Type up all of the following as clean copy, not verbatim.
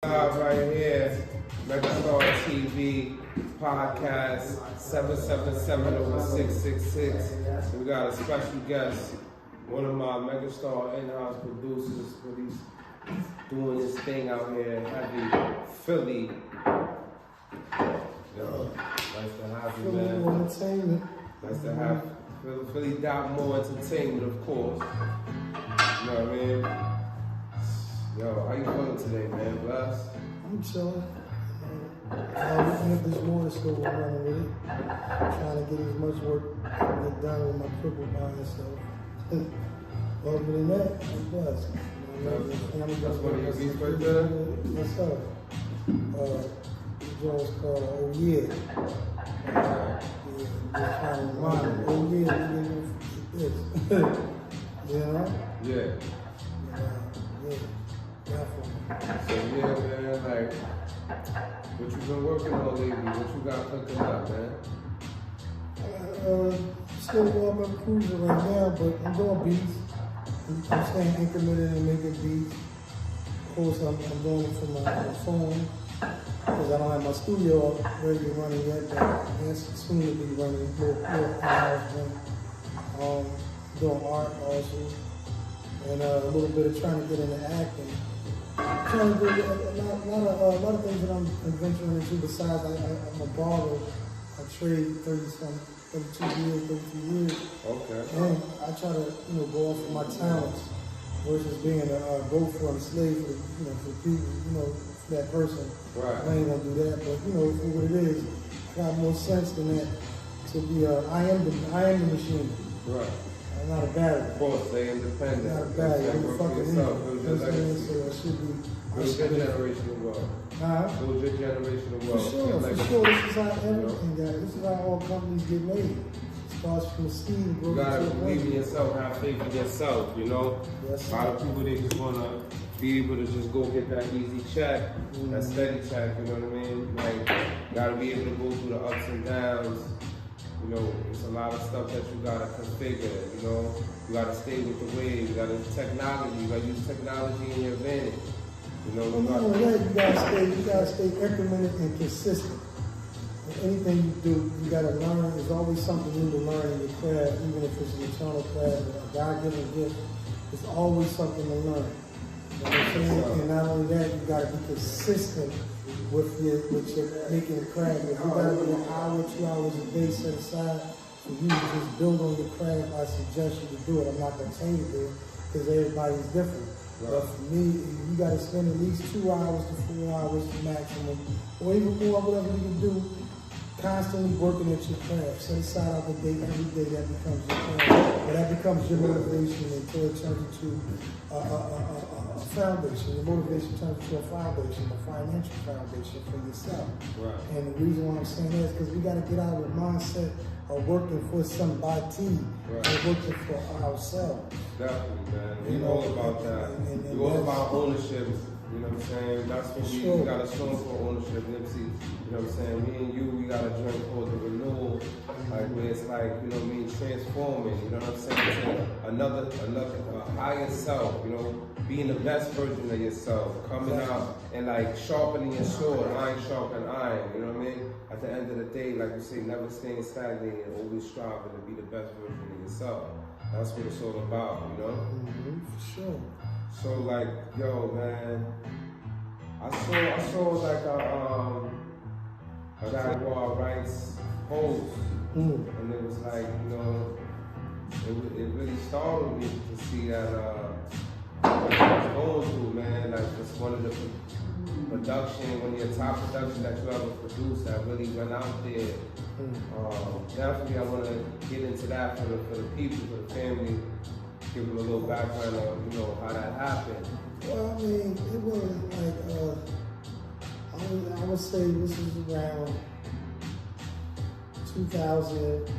Right here, Megastar TV podcast 777over666. We got a special guest, one of my Megastar in-house producers, but he's doing his thing out here, heavy Philly. Yo, nice to have you, man. Entertainment. Nice to have Philly Jaguar Entertainment, of course. You know what I mean? Yo, how you feeling today, man? Blessed? I'm chilling. Looking at this morning still running with it. Trying to get as much work get done with my crippled mind, so. Other than that, I'm blessed. That's one of your beats right there? What's up? The joint's called Oh Yeah. Just trying to remind me, oh yeah, we didn't forget this. You know? Yeah. Yeah. So yeah, man, like, what you been working on lately? What you got cooking up, man? Still going up cruising right now, but I'm doing beats. I'm staying incremented and making beats. Of course, I'm doing it from my phone because I don't have my studio ready to run it yet, but it's soon to be running. More in-house one. Doing art also, and a little bit of trying to get into acting. Trying to do a lot of things that I'm venturing into besides I'm a barber. I trade 32 years. Okay. And I try to, go off of my talents versus being a go for a slave for, for people, for that person. Right. I ain't gonna do that, but for what it is, I got more sense than that to be I am the machine. Right. I'm not a battery. Of course, stay independent. I'm not a battery. I'm a fucking yourself. So I should be. It was your generational wealth. Huh? It was your generational wealth. For sure. This is how everything got. This is how all companies get made. It starts from the seed and grows. You gotta believe in yourself, have faith in yourself, Yes, a lot of people, they just wanna be able to just go get that easy check, that steady check, you know what I mean? Like, gotta be able to go through the ups and downs. It's a lot of stuff that you gotta configure, You gotta stay with the wave, you gotta use technology, you gotta use technology in your advantage. You gotta stay incremented and consistent. In anything you do, you gotta learn. There's always something new to learn in your craft, even if it's an eternal craft or a God-given gift. There's always something to learn. You know what I'm saying? And not only that, you gotta be consistent with your making a craft. If you gotta be an hour, 2 hours a day set aside for you to just build on your craft, I suggest you to do it. I'm not gonna tell you to do it because everybody's different. Right. But for me, you gotta spend at least 2 hours to 4 hours maximum, or even more, whatever you can do, constantly working at your craft. Set aside out the day, every day that becomes your craft. But that becomes your motivation until it turns into a foundation. Your motivation turns into a foundation, a financial foundation for yourself. Right. And the reason why I'm saying that is because we got to get out of the mindset of working for somebody and working for ourselves. Definitely, man. You're all about that. You're all about ownership. You know what I'm saying? That's what we got a song for ownership, Nipsey. You know what I'm saying? Me and you, we got a joint called the Renewal, like where it's like, transforming, you know what I'm saying? To another higher self, being the best version of yourself, coming out and like sharpening your sword, iron sharpen iron, you know what I mean? At the end of the day, like you say, never staying stagnant and always striving to be the best version of yourself. That's what it's all about, Mm-hmm, for sure. So like, yo, man, I saw like a Jaguar Wright's post, and it was like, it really startled me to see that what I was going through, man. Like, just one of the one of your top production that you ever produced that really went out there. Definitely, I want to get into that for the people, for the family. Give them a little background on, how that happened. Well, I mean, it was like, I would say this is around 2005,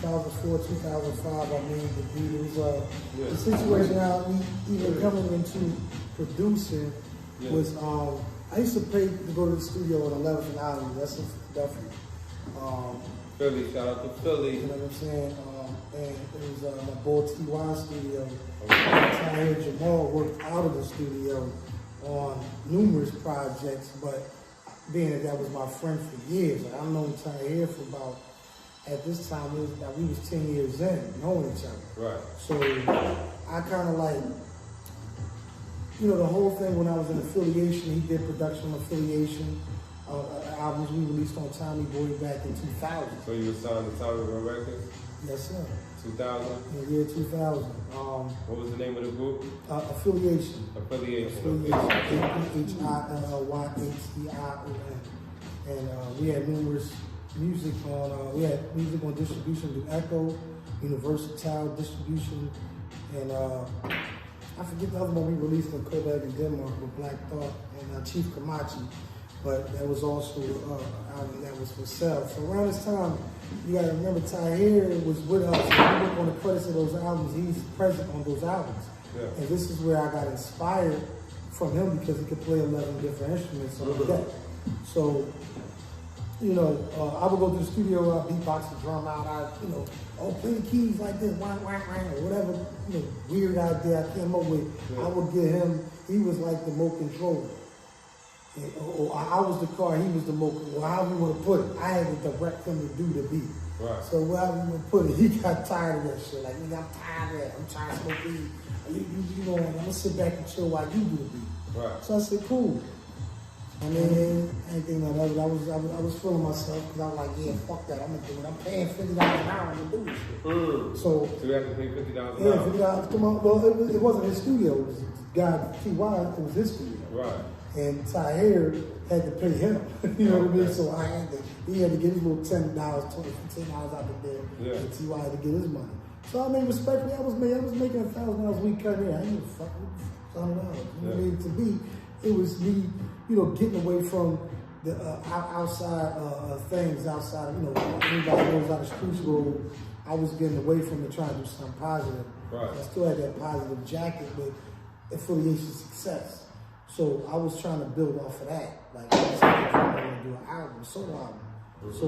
2004, 2005, I mean, the Beatles. The situation how we even coming into producing was, I used to pay to go to the studio on 11th and Island. That's in Philadelphia. Philly, shout out to Philly. You know what I'm saying? And it was my boy T.Y. studio. Jamal worked out of the studio. on numerous projects, but being that was my friend for years, like, I've known Tahir for about, at this time, we was 10 years in, knowing each other. Right. So I kind of like, you know, the whole thing when I was in affiliation, he did production affiliation, albums we released on Tommy Boy back in 2000. So you were signed to Tommy Boy Records? Yes, sir. 2000? In the year 2000. What was the name of the group? Affiliation. Affiliation. APHILYHTION. And we had numerous music on, we had music on distribution through Echo, Universal Distribution, and I forget the other one we released in Kodak in Denmark with Black Thought and Chief Kamachi, but that was also an album that was for sale. So around this time, you gotta remember Tahir was with us, and we look on the credits of those albums, he's present on those albums. Yeah. And this is where I got inspired from him because he could play 11 different instruments on the deck. So, you know, I would go to the studio, beatbox the drum out, play the keys like this, wah, wah, wah, or whatever, you know, weird idea I came up with. Yeah. I would get him, he was like the remote controller. Or I was the car, he was the remote controller, however you want to put it. I had to direct him to do the beat. Right. So wherever you want to put it, he got tired of that shit. Like, nigga, I'm tired of that. I'm trying to smoke weed. You know, I'm gonna sit back and chill while you do the beat. Right. So I said, cool. I mean, anything like that. I was feeling myself because I was like, yeah, fuck that. I'm gonna do it. I'm paying $50 an hour to do this shit. So you have to pay $50 an hour. Yeah, $50. Well, it wasn't his studio. It was guy T.Y. It was his studio. Right. And Tahir had to pay him. You know what I mean? So he had to get his little $10, $20, $15 out there. Yeah. And T.Y. had to get his money. So I mean, respectfully, I was making $1,000 a week cutting in. I didn't fuck with $1,000. You know what I mean? To me, it was me, you know, getting away from the outside things, outside, you know, anybody knows how the streets roll. I was getting away from it, trying to do something positive. Right. I still had that positive jacket with affiliation success. So I was trying to build off of that. Like, I was trying to do an album, a solo album. Mm-hmm. So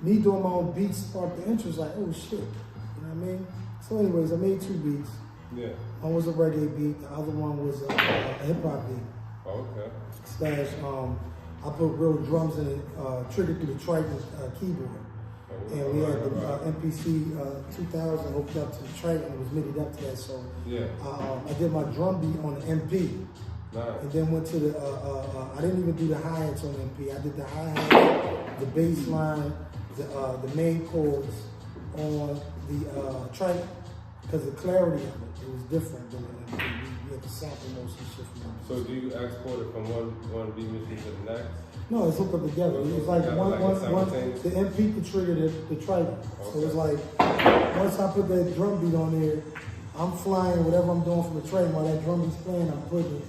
me doing my own beats sparked the interest, like, oh shit. You know what I mean? So anyways, I made 2 beats. Yeah. One was a reggae beat, the other one was a hip hop beat. Oh, okay. Slash, I put real drums in it, triggered through the Triton keyboard. Oh, and we had the MPC 2000 hooked up to the Triton, it was MIDI'd up to that, so yeah. I did my drum beat on the MP. Nice. And then went to the, I didn't even do the hi-hats on the MP. I did the hi-hat, the bass line, the main chords on the Triton, because the clarity of it was different than the MP. We had to sample most of the shit from them. So do you export it from one beat machine to the next? No, it's hooked up together. It was like the MP could trigger the Triton. Okay. So it was like, once I put that drum beat on there, I'm flying whatever I'm doing from the train while that drum beat's playing. I'm putting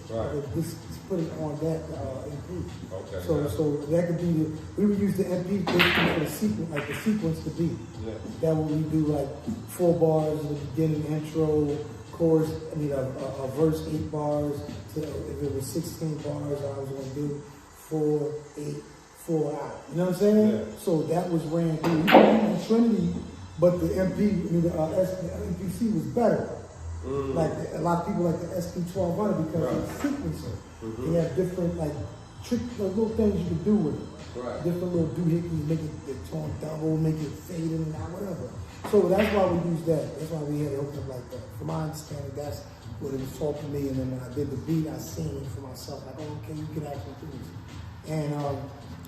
put it on that MP. Okay. So that could be we would use the MP basically for the sequence, like the sequence to beat. Yeah. That would we do like 4 bars in the beginning, intro, chorus. I mean a verse 8 bars. So if it was 16 bars, I was going to do 4, 8, 4 out. You know what I'm saying? Yeah. So that was ran through. We could use the Trinity. But the the MPC was better. Like a lot of people like the SP1200 because it's a sequencer. They have different like little things you can do with it. Right. Different little doohickeys, make it tone double, make it fade in and out, whatever. So that's why we use that. That's why we had it hooked up like that. From my understanding, that's what it was taught to me. And then when I did the beat, I seen it for myself. Like, oh, okay, you can actually do this. And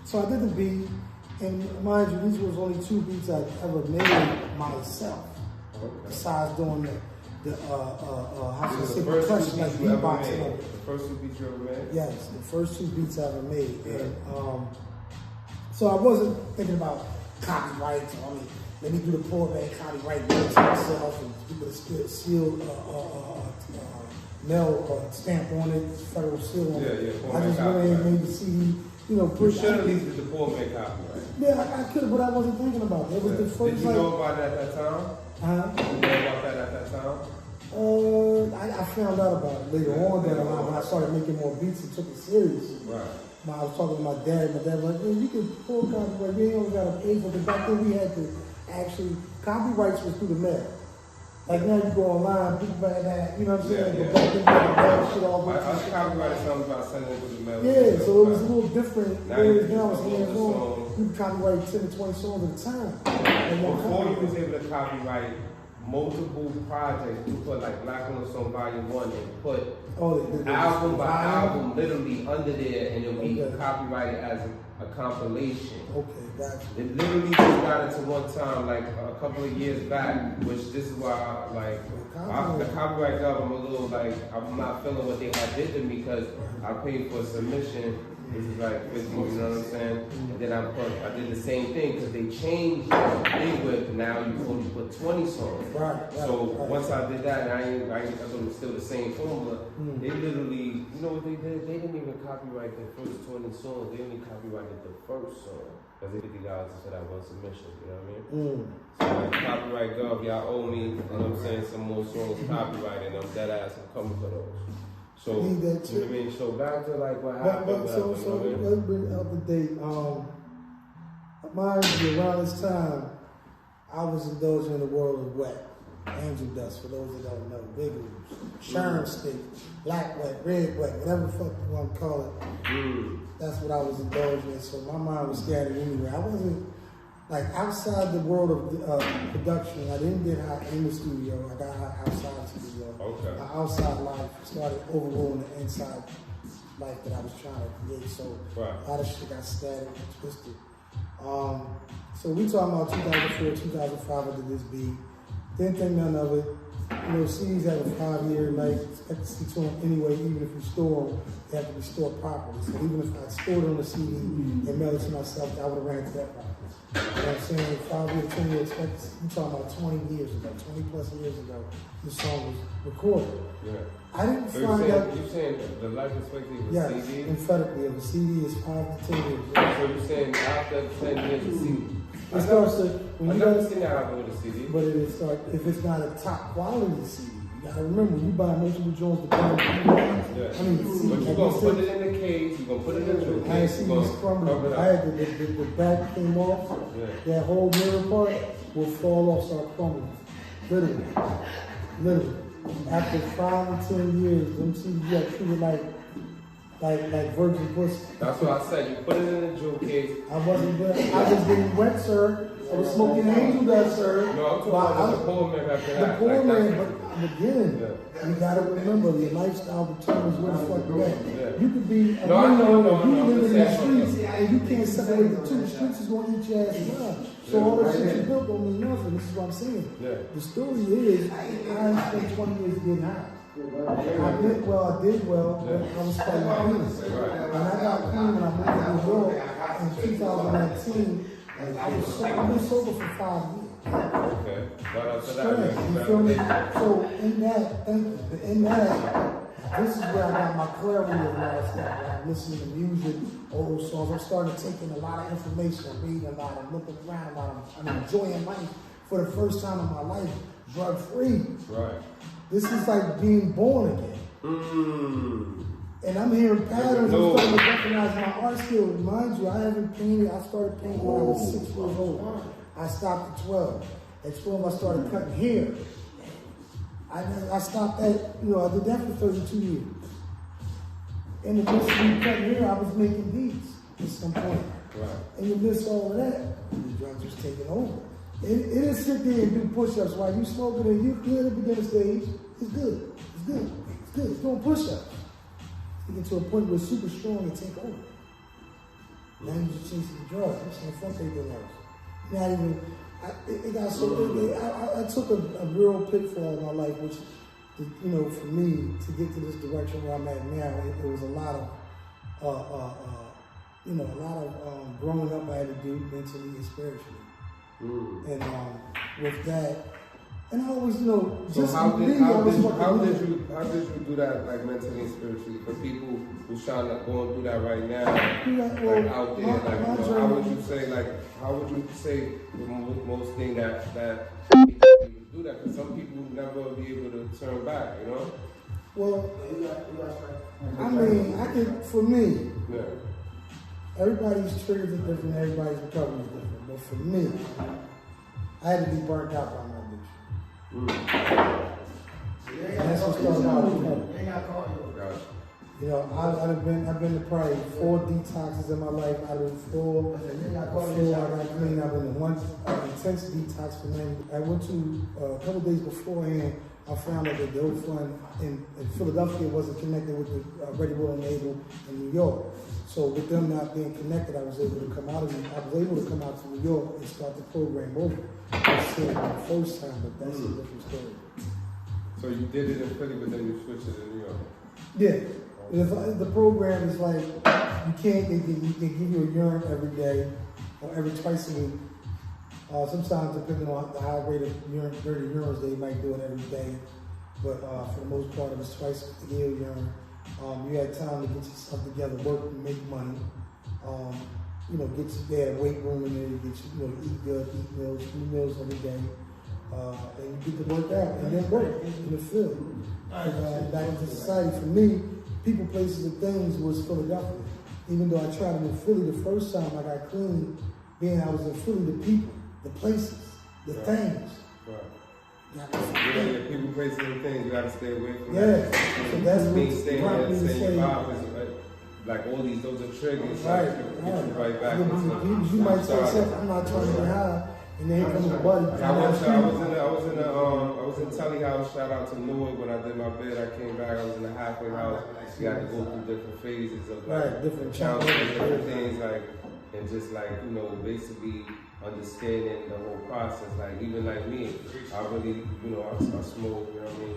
so I did the beat. And mind you, these was only 2 beats I'd ever made myself. Okay. Besides doing the how should I say, percussion, like beatboxing. The first 2 beats you ever made? Yes, the first 2 beats I ever made. Yeah. And so I wasn't thinking about copyrights. I mean, let me do the poor man copyright works myself and put a seal mail stamp on it, federal seal on it. I just went in and made the CD. You know, you should have leased the poor man copyright. Yeah, I could have, but I wasn't thinking about it. It was the first. Did you know about that at that time? Did you know about that at that time? I found out about it later on down the line when I started making more beats and took it serious. Right. I was talking to my dad. My dad was like, "Man, you can pull copyright. You ain't always got to pay for it." But back then we had to actually copyrights was through the mail. Like now you go online, people back that, you know what I'm saying? Yeah. Back then, that shit all I copyrighted something about sending it to the mail. yeah, so it was a little different. Now Whereas you now it's can hands upload the on. song. You can copyright 10 to 20 songs at a time. Before you was able to copyright multiple projects, you put like Black on the Song Volume 1 and put album by album literally under there, and it'll be copyrighted as a compilation. Okay, gotcha. It literally just got into one time, like a couple of years back, which this is why, like, the copyright job, I'm a little like, I'm not feeling what they did to me because I paid for a submission. This is like 50, you know what I'm saying? And then I did the same thing because they changed the thing with now you only put 20 songs. So once I did that, and I thought it was still the same formula. They literally, you know what they did? They didn't even copyright the first 20 songs. They only copyrighted the first song because they $50 for that one submission. You know what I mean? So like copyright gov, y'all owe me. You know what I'm saying? Some more songs copyrighted. I'm dead ass. I'm coming for those. So, you know what I mean? So back to like what happened. So let's bring up the date. Mind you, around this time, I was indulging in the world of wet. Angel dust, for those that don't know. Big Rooms, Sherm Stick, Black Wet, Red Wet, whatever the fuck you want to call it. That's what I was indulging in. So my mind was scattered anywhere. I wasn't, like, outside the world of production. I didn't get hot in the studio. I got hot outside the studio. Okay. My outside life started overruling the inside life that I was trying to create. So a lot of shit got scattered and twisted. So we talking about 2004, 2005. I did this beat. Didn't think none of it. You know, CDs have a 5-year life expectancy to them anyway. Even if you store them, they have to be stored properly. So even if I stored it on a CD and mailed it to myself, I would have ran to that property. You know what I'm saying? 5-year, 10-year expectancy. We're talking about 20 years ago, 20 plus years ago, this song was recorded. I didn't find out. You're saying the life expectancy of a CD? Emphatically, of a CD is 5 to 10 years. So you're saying after 10 years of CD? It starts to, when I've you never seen that happen with a CD. But it start, if it's not a top quality CD, you gotta remember, you buy multiple joints to buy I mean, but you're gonna put it in the case, you're gonna put it in the I had CDs crumbling. I had the back came off, that whole mirror part will fall off, start crumbling. Literally. After 5 to 10 years, them CDs got treated like virgin pussy. That's what I said. You put it in a jewel case. I wasn't there. I was getting wet, sir. I was smoking angel dust, sir. No, I'm talking about the poor man after that. The poor man, but again, you gotta remember your lifestyle determines where the fuck you at. You could be a window, you live in the streets, and you can't separate the two. The streets is gonna eat your ass alive. So all that shit you built don't mean nothing. This is what I'm saying. The story is, I spent 20 years getting high. I did well, but I was fighting clean. And I got clean when I moved to New York in 2019. I've been sober for 5 years. Okay. But after that, you feel me? So in that, this is where I got my clarity of lifestyle. I'm listening to music, old songs. I'm starting to take in a lot of information. I'm reading a lot. I'm looking around a lot. I'm enjoying life for the first time in my life, drug free. This is like being born again. And I'm hearing patterns. I'm starting to recognize my art skills. Mind you, I haven't painted. I started painting when I was 6 years old. I stopped at 12. At 12, I started cutting hair. I stopped at, I did that for 32 years. In the midst of me cutting hair, I was making beats at some point. In the midst of all of that, the drugs was taking over. It is sit there and do push-ups while you smoking and you clear the beginner stage. It's good. It's doing push-ups. You get to a point where it's super strong and take over. Now you're just chasing the drugs. I'm saying, fuck everything else. Not even, it got so, I took a real pitfall in my life, which, for me, to get to this direction where I'm at now, it was a lot of growing up I had to do mentally and spiritually. And with that, and I always, just how did you do that, like mentally and spiritually, for people who's trying to going through that right now, out there, how would you say the most thing that people do that? Because some people never be able to turn back, Well, I mean, for me, everybody's triggers are different, everybody's recovery is different. But for me, I had to be burnt out by my addiction. And that's what started out. You know, I've been to probably 4 detoxes in my life. Out of 4, I got clean. I've been in one intense detox for 90. I went to a couple days beforehand. I found out that the old fund in Philadelphia wasn't connected with the Renewal in New York. So with them not being connected, I was able to come out to New York and start the program over. I was saying my first time, but that's a different story. So you did it in Philly, but then you switched it to New York. Yeah. The program is like, they give you a urine every day or every twice a week. Sometimes depending on the high rate of dirty urines, they might do it every day. But for the most part, it was twice a year urine. You had time to get yourself together, work and make money. You know, get you there, weight room in there, get you, eat good, eat meals, 3 meals every day. And you get to work out and then work in the field. Back into society, for me, people, places, and things was Philadelphia. Even though I tried to in Philly the first time I got clean, being I was in Philly, the people, the places, the things. The people, places, and things, you gotta stay away from that. So that's what staying there, staying vibe is like all these, those are triggers. Right back. You might say, I'm not trying to get high. And then comes the buddy. I was in Telly House. Shout out to Newark. When I did my bid, I came back. I was in the halfway house. You got to go through different phases of different challenges, different things, and just basically understanding the whole process. Like even like me, I really, I smoke,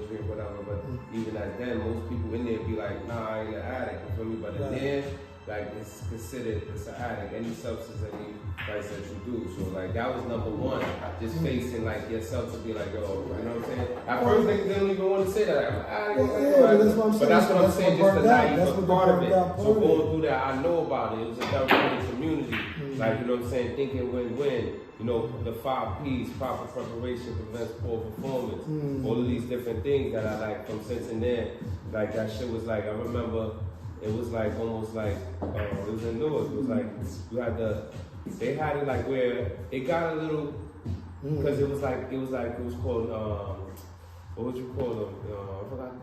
drink whatever. But even at then, most people in there be like, nah, I ain't an addict. You feel me? But in there, it's considered, it's an addict, any substance, any vice that you do. So that was number one, just facing yourself to be like, yo, you know what I'm saying? At first niggas didn't even want to say that, I'm an addict. But that's what I'm saying, just the naive part of it. So going through that, I know about it. It was a diverse community, you know what I'm saying, thinking win-win. The 5 P's, proper preparation prevents poor performance. All of these different things that I from since and then. That shit was I remember, it was almost it was in Newark. It was they had it where it got a little, because it was called, what would you call them? I forgot,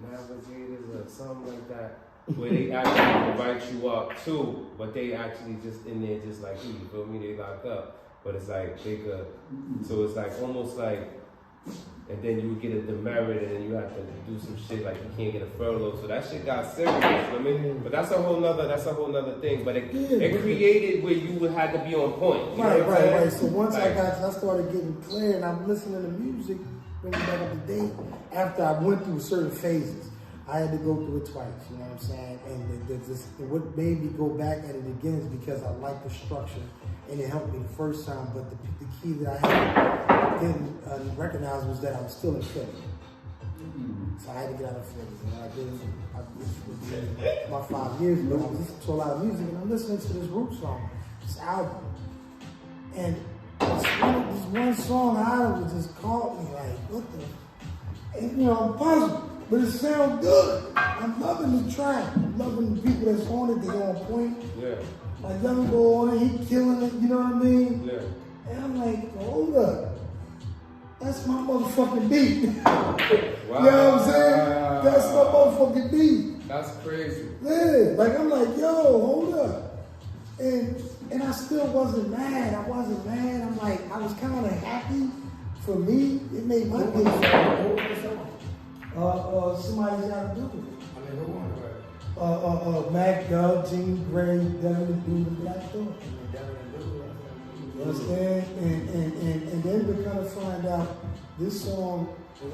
navigators or something like that. Where they actually invite you up too, but they actually just in there just like you feel me? They locked up. But it's they could, so it's almost and then you would get a demerit, and then you have to do some shit you can't get a furlough. So that shit got serious, you know what I mean? But that's a whole nother thing. But it created where you would have to be on point. Right. So once I started getting clear, and I'm listening to music, bringing back up to date, after I went through certain phases. I had to go through it twice, you know what I'm saying? And what made me go back at it again is because I like the structure, and it helped me the first time. But the key that I didn't recognize was that I was still in Philly. So I had to get out of Philly. My 5 years ago, I was listening to a lot of music, and I'm listening to this Root song, this album. And this one song out of it just caught me what the? And I'm puzzled. But it sounds good. I'm loving the track. I'm loving the people that's on it. They're on point. Yeah. Like Young Boy on it, he killing it. You know what I mean? Yeah. And I'm like, hold up. That's my motherfucking beat. Wow. You know what I'm saying? That's my motherfucking beat. That's crazy. Yeah. I'm like, yo, hold up. And I still wasn't mad. I wasn't mad. I'm like, I was kind of happy. For me, it made my day. Somebody's got to do it. Makk, Dubb, Gene, Gray, Devin, and Dude, and Black Thought. You understand? And then we kind of find out this song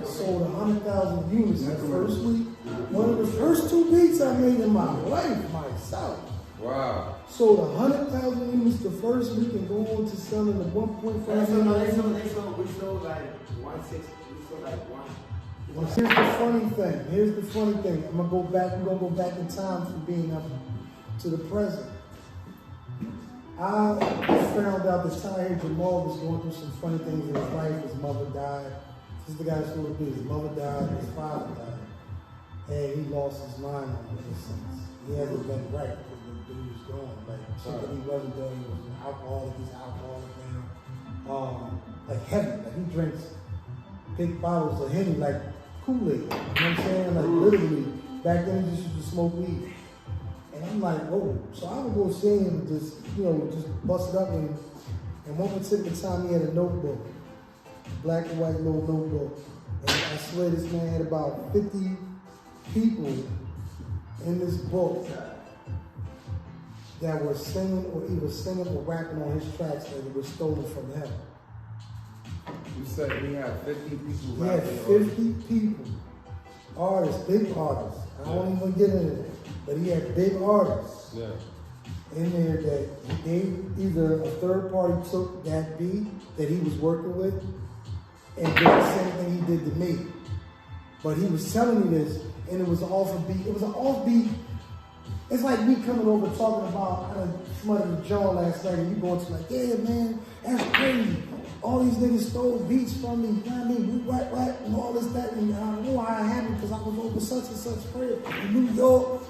sold 100,000 units in the first week. One of the first 2 beats I made in my life myself. Wow. Sold 100,000 units the first week and go on to selling the 1.5 million. We sold like 160. We sold like 1. Well, here's the funny thing. We're gonna go back in time from being up to the present. I found out that Tahir Jamal was going through some funny things in his life. His mother died. This is the guy that's going to be. His mother died, his father died. And he lost his mind on it in a sense. He hasn't been right because the dude was gone. Shit that he wasn't doing, he was an alcoholic, he's an alcoholic now. Heavy, he drinks big bottles of Henny, like Kool-Aid. You know what I'm saying? Like literally, back then we just used to smoke weed. And I'm like, oh, so I would go see him just, you know, just bust it up. And one particular time he had a notebook, black and white little notebook. And I swear this man had about 50 people in this book that were singing or either singing or rapping on his tracks that were stolen from him. You said he had 50 people He had 50 people, artists, big artists. I won't even get into that. But he had big artists in there that they either a third party took that beat that he was working with and did the same thing he did to me. But he was telling me this, and it was off a beat. It was an off beat. It's like me coming over talking about I smothered the jaw last night, and you going to like, yeah, man, that's crazy. All these niggas stole beats from me, you know what I mean? What, and all this, that, and I don't know how it happened because I was over such and such crib in New York,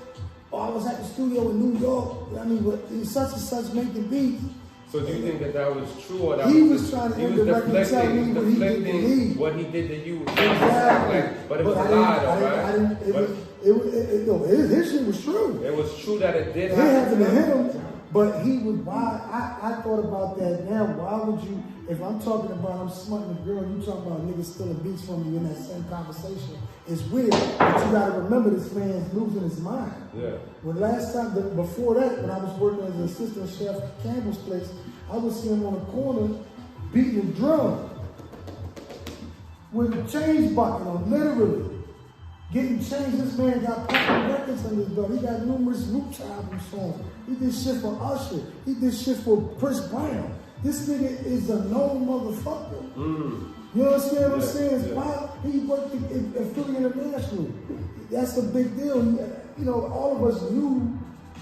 or I was at the studio in New York, you know what I mean? But in such and such making beats. So do you think that was true, or that he was trying to indirectly tell me what he did to me? What he did to you? Exactly. But it was a lie, though, right? His shit was true. It was true that it did happen to him. But he would, I thought about that now. Why would you, if I'm talking about I'm smutting a girl, you talking about niggas stealing beats from you in that same conversation, it's weird. But you gotta remember this man's losing his mind. Yeah. When last time, before that, when I was working as an assistant chef at Campbell's place, I would see him on the corner beating a drum with a change bucket on, literally. Getting changed, this man got platinum records on his belt. He got numerous Roots album songs. He did shit for Usher. He did shit for Chris Brown. This nigga is a known motherfucker. You understand what I'm saying? Why he worked at Philly International. That's a big deal. You know, all of us knew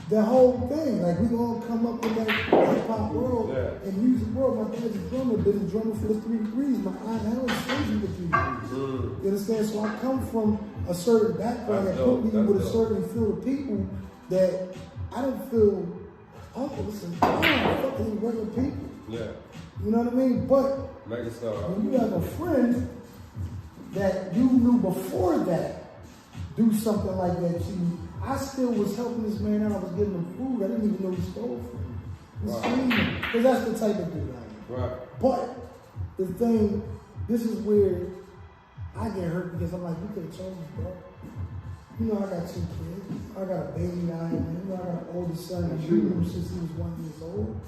the whole thing. Like, we gonna come up in that hip-hop world and music world. My dad's a drummer, been a drummer for the 3 degrees. My aunt Helen's crazy with 3 degrees. You understand? So I come from a certain background that put me with a certain field of people that I don't feel, listen, I'm not fucking regular people. Yeah. You know what I mean? But Megastar. when you have a friend that you knew before that do something like that to you, I still was helping this man out. I was giving him food. I didn't even know he stole from me. Because that's the type of dude I am. Right. But the thing, this is where I get hurt because I'm like, you could have told me, bro. You know I got 2 kids. I got a baby now. You know I got an older son that you knew since he was 1 year old.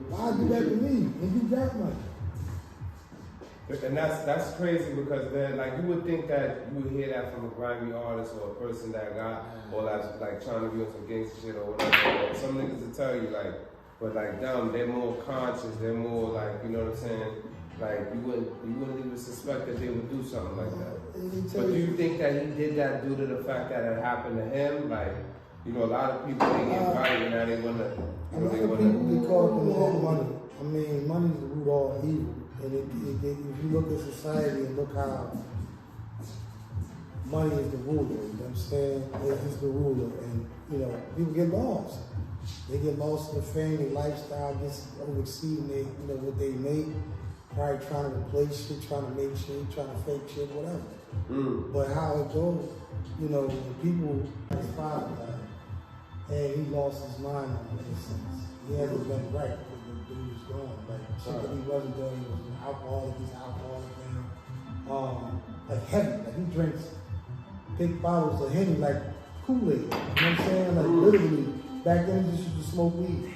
Why do that to me? And you got money. And that's crazy because then, like, you would think that you would hear that from a grimy artist or a person that got, or that's like trying to be on some gangster shit or whatever. Or some niggas will tell you, like, but like them, they're more conscious, they're more like, you know what I'm saying? Like, you wouldn't even suspect that they would do something like that. But do you think that he did that due to the fact that it happened to him? Like, you know, a lot of people, they get right and now they want to, you know, they want to. People get caught up in all money. I mean, money is the root of all evil. And if you look at society and look how money is the ruler, you know what I'm saying? It is the ruler. And, you know, people get lost. They get lost in the fame, their lifestyle gets overexceeding you know, what they make. Probably trying to replace shit, trying to make shit, trying to fake shit, whatever. But how it goes, you know, when people, his father died, and he lost his mind on it, in a sense. He hasn't been right because the dude was gone. Like, shit that he wasn't doing, he was an alcoholic, he's alcoholic now. Like heavy, like he drinks big bottles of Henny, like Kool-Aid. You know what I'm saying? Like literally, back then he just used to smoke weed.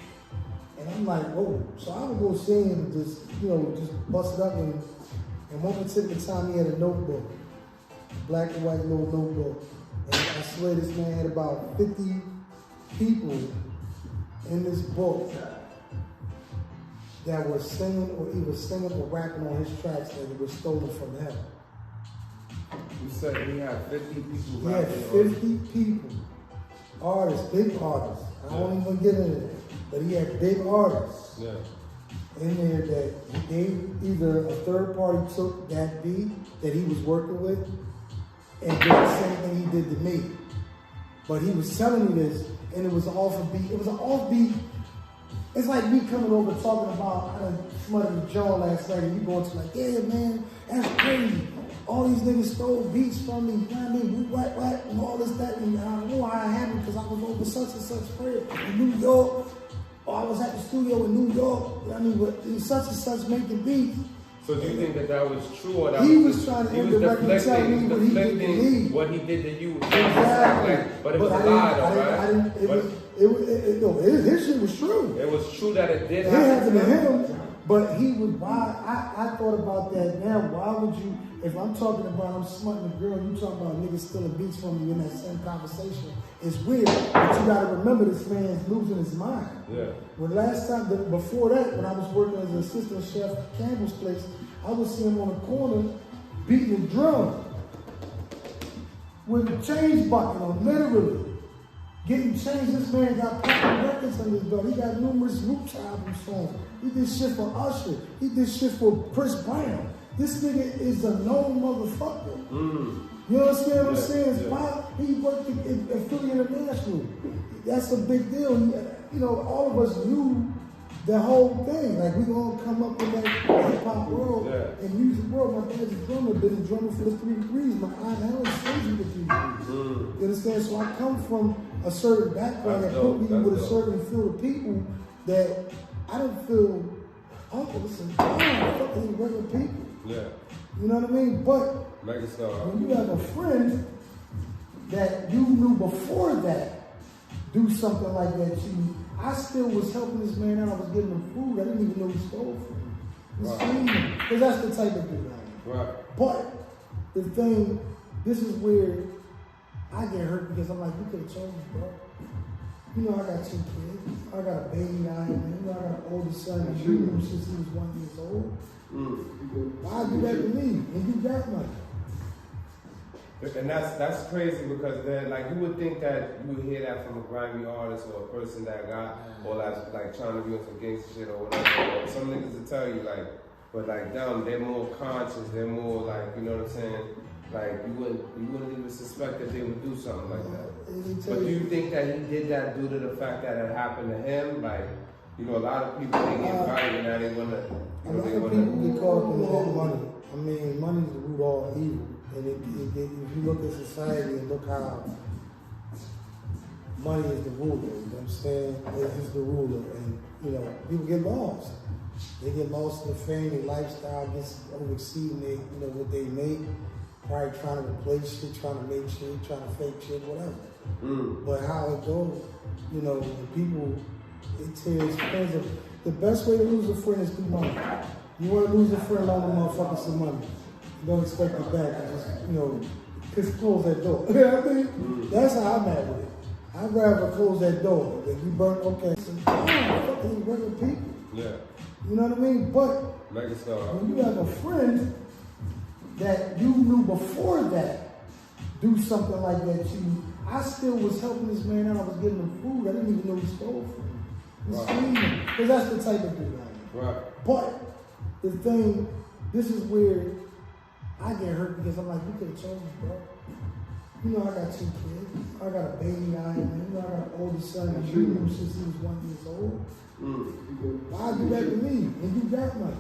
And I'm like, oh, so I would go see him just, you know, just bust it up. And one particular time he had a notebook, black and white little notebook. And I swear this man had about 50 people in this book that were singing or either singing or rapping on his tracks that were stolen from him. You said he had 50 people. He had 50 people, artists, big artists. I won't even get into that. But he had big artists in there that they either a third party took that beat that he was working with and did the same thing he did to me. But he was telling me this, and it was off a beat. It was an off beat. It's like me coming over talking about I done smothered the jaw last night and you going to like, yeah man, that's crazy. All these niggas stole beats from me, you know what I mean? What, and all this, that, and I don't know how it happened because I was over such and such crib in New York, or I was at the studio in New York, you know what I mean? But in such and such making beats. So do you think that was true, or that he was trying to indirectly tell me what he did to me? What he did to you? Exactly. But it was a lie, though, right? His shit was true. It was true that it did happen to him. But he would, I thought about that now. Why would you, if I'm talking about I'm smutting a girl, you talking about niggas stealing beats from you in that same conversation, it's weird. But you gotta remember this man's losing his mind. Yeah. When last time, before that, when I was working as an assistant chef at Campbell's place, I would see him on the corner beating the drum with a change bucket on, literally. Getting changed, this man got popping records on his belt. He got numerous Roots album songs. He did shit for Usher. He did shit for Chris Brown. This nigga is a known motherfucker. You understand what I'm saying? Yeah. He worked at Philly International. That's a big deal. You know, all of us knew the whole thing. Like, we gonna come up in that hip-hop world and music world. My dad's a drummer, been a drummer for the 3 degrees. My aunt Helen stays with the 3 degrees. You understand? So I come from a certain background that put me with a certain field of people that I don't feel, listen, fucking regular people. Yeah. You know what I mean? But Megastar. when you have a friend that you knew before that do something like that to you, I still was helping this man out. I was giving him food. I didn't even know he stole from me. Because that's the type of dude I am. Right. But the thing, this is where I get hurt because I'm like, you could have told me, bro. You know I got 2 kids. I got a baby now. You know I got an older son that you knew since he was 1 year old. Why do that to me? And you got money. And that's crazy because then, like, you would think that you would hear that from a grimy artist or a person that got, or like trying to be on some gangster shit or whatever. Or some niggas will tell you, like, but like them, they're more conscious. They're more like, you know what I'm saying? Like, you wouldn't even suspect that they would do something like that. But do you think that he did that due to the fact that it happened to him? Like, you know, a lot of people, they get fired and now they want to, a lot of people get caught up in that money. I mean, money is the root of all evil. And if you look at society and look how money is the ruler, you know what I'm saying? It's the ruler. And, you know, people get lost. They get lost in the fame, their lifestyle gets overexceeding what they make. Probably trying to replace shit, trying to make shit, trying to fake shit, whatever. But how it goes, you know, people, it depends on, the best way to lose a friend is through money. You want to lose a friend, loan the motherfucker some money. You don't expect it back. Just, you know, close that door. You know what I mean? That's how I'm at with it. I'd rather close that door than you burn, okay. So, fucking regular people. Yeah. You know what I mean? But Megastar. when you have a friend that you knew before that do something like that to you, I still was helping this man out. I was giving him food. I didn't even know he stole from me. Because that's the type of dude I am. Right. But the thing, this is where I get hurt because I'm like, you could have told me, bro. You know I got 2 kids. I got a baby now. You know I got an older son that you knew since he was 1 year old. Why do that to me? And you got money.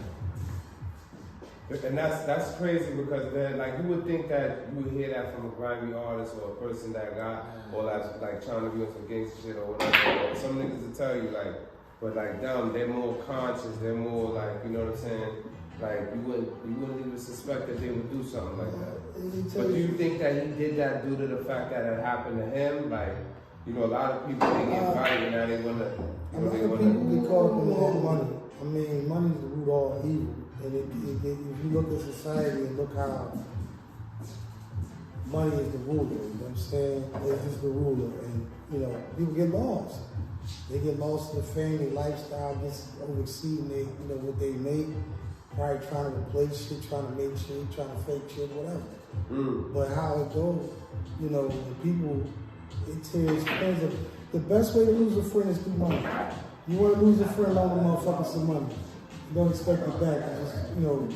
And that's crazy because then, like, you would think that you would hear that from a grimy artist or a person that got, or like trying to be on some gangster shit or whatever. Or some niggas will tell you, like, but like them, they're more conscious. They're more like, you know what I'm saying? Like, you wouldn't even suspect that they would do something like that. But do you think that he did that due to the fact that it happened to him? Like, you know, a lot of people, they get fired and now they want to, a lot of people get caught up in that money. I mean, money is the root of all evil. And if you look at society and look how money is the ruler, you know what I'm saying? It's just the ruler. And, you know, people get lost. They get lost in the fame, their lifestyle gets overexceeding what they make. Probably trying to replace shit, trying to make shit, trying to fake shit, whatever. But how it goes, you know, people, it depends on, the best way to lose a friend is through money. You want to lose a friend, loan the motherfucker some money. You don't expect it back. Just, you know,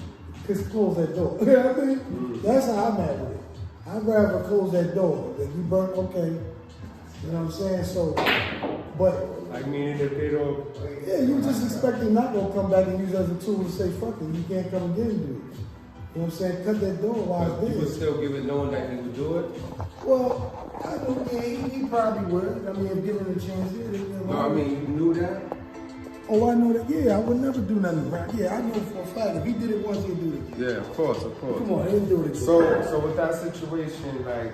close that door. You know what I mean? That's how I'm at with it. I'd rather close that door than you burn, okay. You know what I'm saying? So, but Like meaning if they don't. yeah, you just expect they're not gonna come back and use it as a tool to say, fuck it, you can't come again and do it. You know what I'm saying? Cut that door while it's You there. would still give it knowing that he would do it? Well, I know, yeah, he probably would. I mean, if given a chance, yeah. No, I mean, you knew that? Oh, I know that. Yeah, I would never do nothing rap. Yeah, I know for a fact. If he did it once, he'd do it again. Yeah, of course. Come on, he'll do it again. So with that situation, like,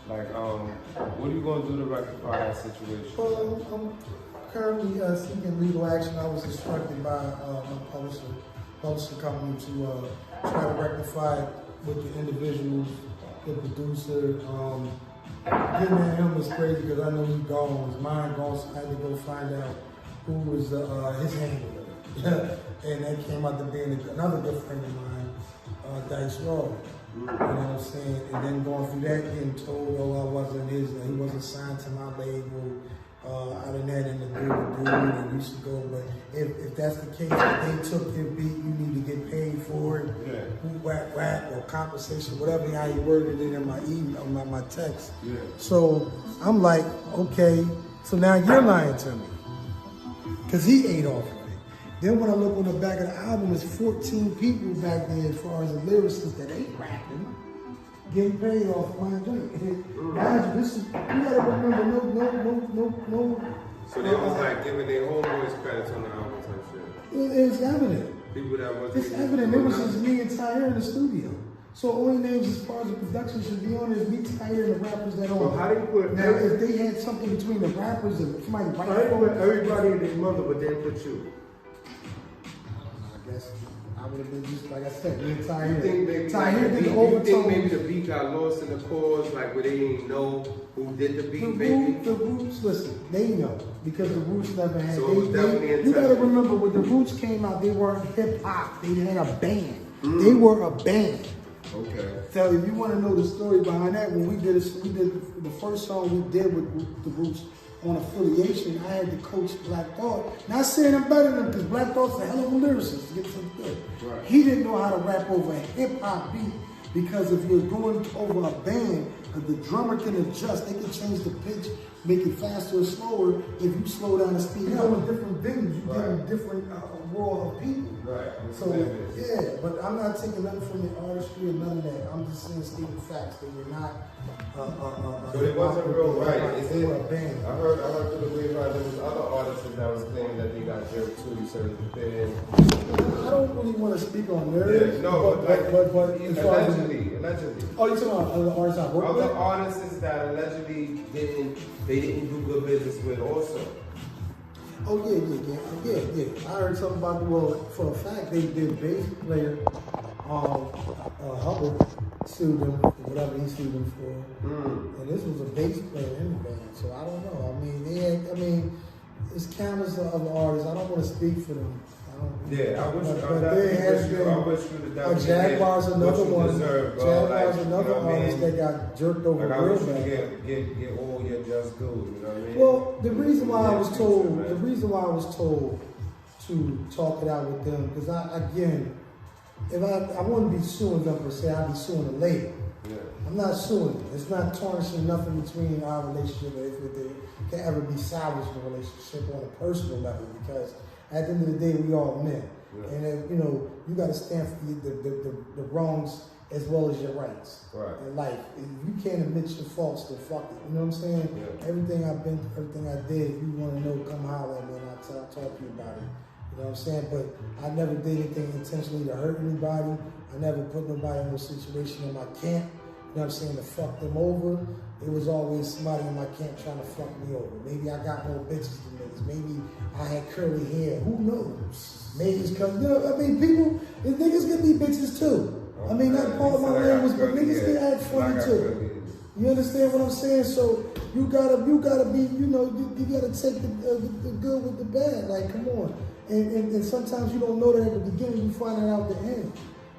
what are you gonna do to rectify that situation? Well, I'm currently seeking legal action. I was instructed by my publishing company to try to rectify it with the individuals, the producer. Getting at him was crazy because I know he's gone. His mind gone, so I had to go find out who was his handler. And that came out to being another good friend of mine, Dice Raw. You know what I'm saying? And then going through that, getting told, oh, I wasn't his, he wasn't signed to my label. I didn't have anything to do with dude, and you should go. But if that's the case, if they took your beat, you need to get paid for it. Yeah. Whack, or compensation, whatever how you worded it in my email, my text. Yeah. So I'm like, okay, so now you're lying to me. Because he ate off of it. Then when I look on the back of the album, it's 14 people back there as far as the lyricists that ain't rapping, getting paid off of my joint. Mind you, this is, you gotta remember, no. So they was like giving their homeboys credits on the album type shit. It's evident. People that wasn't. It's evident. It was just me and Tyre in the studio. So only names as far as the production should be on is me, Tyre, and the rappers that So on. how do you put Now, if they had something between the rappers and somebody how do you put everybody and their mother, but then put you? I guess I would have been just like I said, me and Tyre. You think maybe, Tyre did the you overtones. think maybe the beat got lost in the chords, like where they didn't know who did the beat, maybe? The Roots, listen, they know because the Roots never had. So it was definitely you intentional. gotta remember when the Roots came out, they weren't hip hop. They had a band. They were a band. Okay. So if you want to know the story behind that, when we did the first song we did with the Roots on Affiliation, I had to coach Black Thought. Not saying I'm better than him, because Black Thought's a hell of a lyricist to get something good. Right. He didn't know how to rap over a hip hop beat, because if you're going over a band, the drummer can adjust. They can change the pitch, make it faster or slower. If you slow down the speed, you know, in different venues, you get a different world of people. Right. So yeah, but I'm not taking nothing from the artistry or none of that. I'm just saying stating facts. They were not. So it wasn't real right. Is They it? were a band. I heard through the grapevine there was other artists that was claiming that they got jerked too. You said it been. I don't really want to speak on theirs. Yeah, no, but as far as allegedly. oh, you're talking about other artists I work with? Other artists that allegedly didn't do good business with also. Oh yeah. I heard something about, well, for a fact, their bass player, Hubbard, sued them for whatever he sued them for. And this was a bass player in the band, so I don't know. I mean, it's countless of artists. I don't want to speak for them. Yeah, I wish you the Jaguar's another one. Jaguar's another artist that got jerked over like, real I wish bad. you get all your just due, you know what I mean? Well, the reason why I was told to talk it out with them, because if I wouldn't be suing them per se, I'd be suing the label. Yeah. I'm not suing them. It's not tarnishing nothing between our relationship, or if it can ever be salvaged in a relationship on a personal level, because at the end of the day, we all men. Yeah. And if, you got to stand for the wrongs as well as your rights in life. If you can't admit your faults, then fuck it. You know what I'm saying? Yeah. Everything I've been through, everything I did, if you want to know, come holler at me and I'll talk to you about it. You know what I'm saying? But I never did anything intentionally to hurt anybody. I never put nobody in no situation in my camp, you know what I'm saying, to fuck them over. It was always somebody in my camp trying to fuck me over. Maybe I got more bitches than niggas. Maybe I had curly hair. Who knows? Maybe it's because, people, niggas can be bitches too. I mean, that part of my language, but niggas can act funny too. You understand what I'm saying? So you gotta be, you gotta take the good with the bad. Like, come on. And sometimes you don't know that at the beginning, you find it out at the end.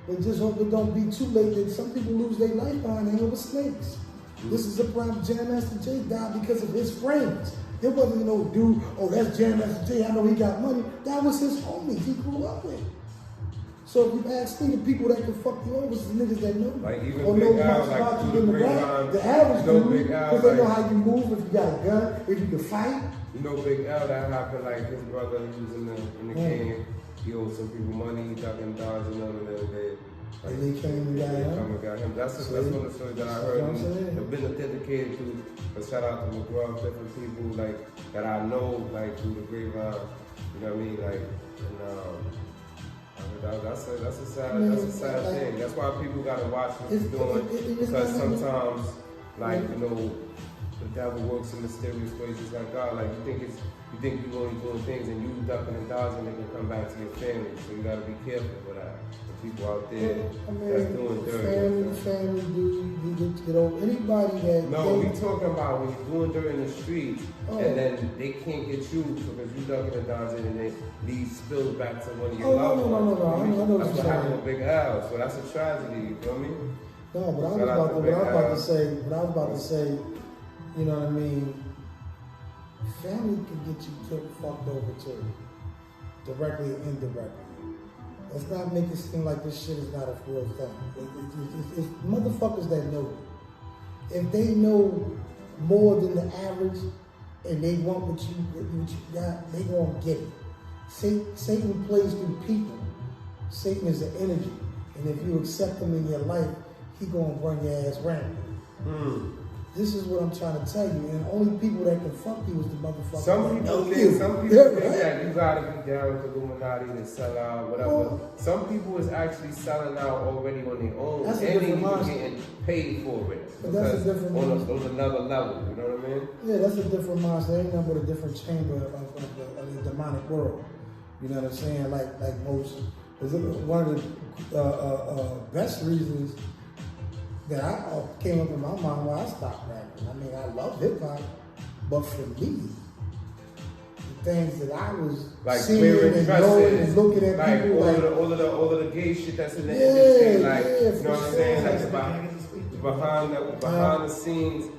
But just hope it don't be too late that some people lose their life behind hanging with snakes. This is a problem. Jam Master Jay died because of his friends. There wasn't no dude, oh, that's Jam Master Jay, I know he got money. That was his homies he grew up with. So if you ask me, the people that can fuck you over is the niggas that know. Like even or Big know Al, much like about through you in the the grapevine. back. The average dude, Big Al, because they know like, how you move, if you got a gun, if you can fight. You know Big L, that happened, like his brother, he was in the game. He owed some people money, he ducked and dodged and all of that. And they came and got him. That's one of the stories that I heard. And I've been dedicated to, but shout out to McGraw, different people like that I know, like through the grapevine. You know what I mean? Like, and that's a sad thing. That's why people gotta watch what you're doing, because sometimes, like, you know, the devil works in mysterious ways. It's like God, like you think you're only doing things and you ducking and dodging, they can come back to your family. So you gotta be careful with that. The people out there that's doing dirty. Family, dude, you know, anybody that. No, we talking about when you're doing dirt in the streets and then they can't get you because you ducking and dodging and it leads spills back to one of your loved ones. No. I know that's what happened with Big Al. So that's a tragedy. You feel me? No, but I was about to say, you know what I mean? Family can get you fucked over too, directly or indirectly. Let's not make it seem like this shit is not a real thing. It's motherfuckers that know it. If they know more than the average and they want what you got, they gonna get it. Satan plays through people. Satan is an energy. And if you accept him in your life, he gonna run your ass rampant. This is what I'm trying to tell you, and only people that can fuck you is the motherfucker. Some people think that you gotta be down with Illuminati to sell out, whatever. Well, some people is actually selling out already on their own, and they getting paid for it. But that's a different mindset. On another level, you know what I mean? Yeah, that's a different mindset. Ain't nothing but a different chamber of the demonic world. You know what I'm saying? Like most, one of the best reasons that I came up in my mind when I stopped rapping. I mean, I love hip hop, but for me, the things that I was like seeing and knowing and looking at like people, all of the gay shit that's in the industry, like you know what I'm saying, like behind the scenes